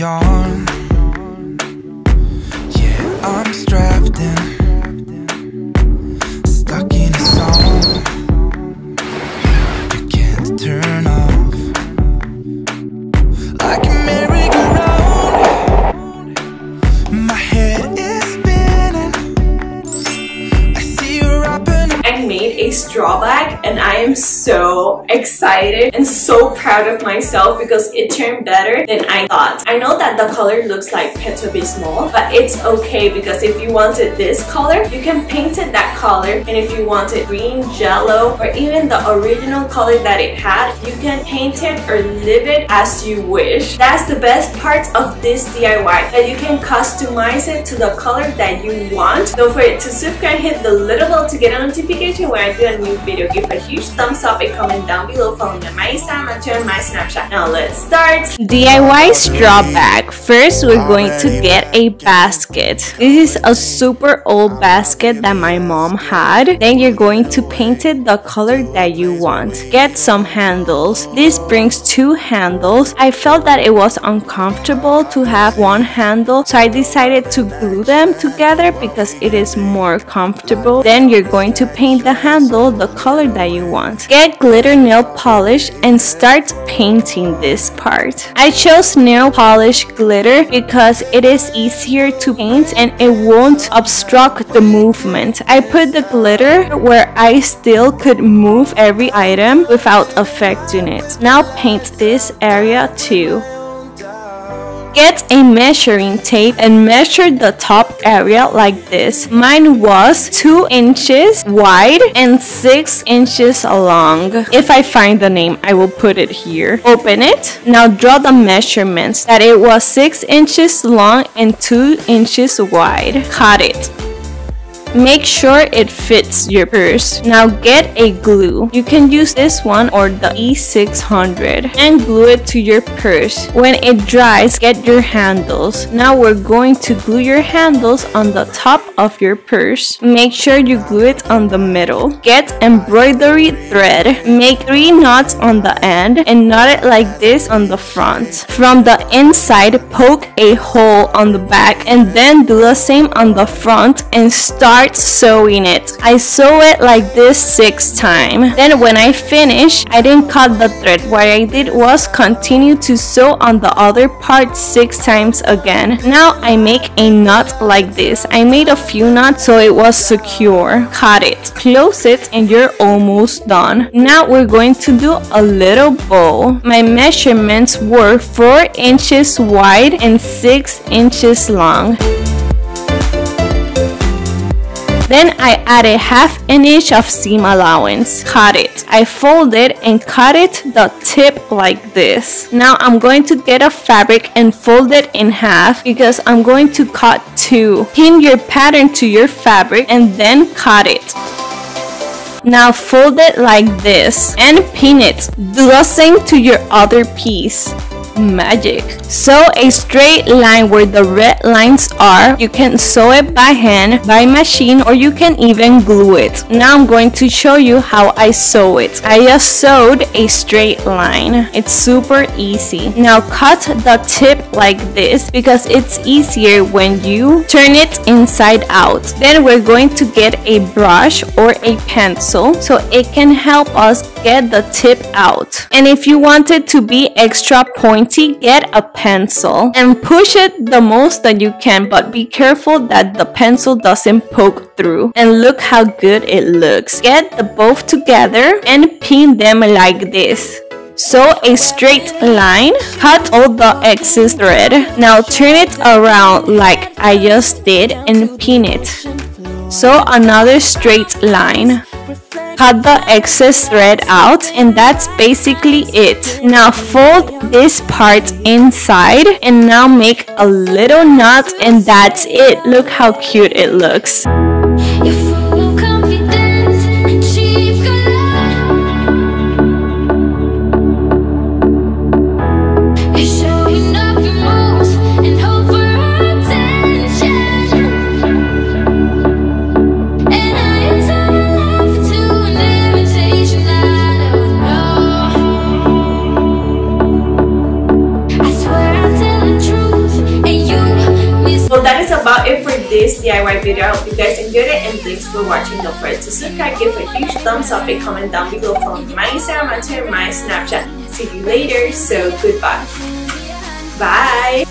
on. Yeah, I'm strapped in, stuck in a song you can't turn off. Like a merry-go-round, my head is spinning. I see you wrapping. I made a straw bag and I am so excited and so proud of myself because it turned better than I thought. I know that the color looks like Pepto-Bismol, but it's okay because if you wanted this color, you can paint it that color, and if you wanted green, jello, or even the original color that it had, you can paint it or leave it as you wish. That's the best part of this DIY, that you can customize it to the color that you want. Don't forget to subscribe, hit the little bell to get a notification when I do a new video. Give a huge thumbs up and comment down below. Follow me on my Instagram and turn my Snapchat. Now let's start. DIY straw bag. First, we're going to get a basket. This is a super old basket that my mom had. Then you're going to paint it the color that you want. Get some handles. This brings 2 handles. I felt that it was uncomfortable to have one handle, so I decided to glue them together because it is more comfortable. Then you're going to paint the handle the color that you want. Get glitter nail polish and start painting this part. I chose nail polish glitter because it is easier to paint and it won't obstruct the movement. I put the glitter where I still could move every item without affecting it. Now paint this area too. Get a measuring tape and measure the top area like this. Mine was 2 inches wide and 6 inches long. If I find the name, I will put it here. Open it. Now draw the measurements that it was 6 inches long and 2 inches wide. Cut it. Make sure it fits your purse. Now get a glue. You can use this one or the E600 and glue it to your purse. When it dries, get your handles. Now we're going to glue your handles on the top of your purse. Make sure you glue it on the middle. Get embroidery thread. Make 3 knots on the end and knot it like this on the front. From the inside, poke a hole on the back and then do the same on the front and start sewing it. I sew it like this 6 times. Then when I finish, I didn't cut the thread. What I did was continue to sew on the other part 6 times again. Now I make a knot like this. I made a few knots so it was secure. Cut it, close it, and you're almost done. Now we're going to do a little bow. My measurements were 4 inches wide and 6 inches long. Then I added 1/2 inch of seam allowance. Cut it. I folded and cut it the tip like this. Now I'm going to get a fabric and fold it in half because I'm going to cut 2. Pin your pattern to your fabric and then cut it. Now fold it like this and pin it. Do the same to your other piece. Magic. Sew a straight line where the red lines are. You can sew it by hand, by machine, or you can even glue it. Now I'm going to show you how I sew it. I just sewed a straight line. It's super easy. Now cut the tip like this because it's easier when you turn it inside out. Then we're going to get a brush or a pencil so it can help us get the tip out. And if you want it to be extra pointy, get a pencil and push it the most that you can, but be careful that the pencil doesn't poke through. And look how good it looks. Get the both together and pin them like this. Sew a straight line, cut all the excess thread. Now turn it around like I just did and pin it. Sew another straight line. Cut the excess thread out, and that's basically it. Now fold this part inside and now make a little knot, and that's it. Look how cute it looks. True. that is about it for this DIY video. I hope you guys enjoyed it, and thanks for watching. Don't forget to subscribe, give a huge thumbs up, and comment down below. Follow my Instagram, my Twitter, my Snapchat. See you later. So goodbye. Bye.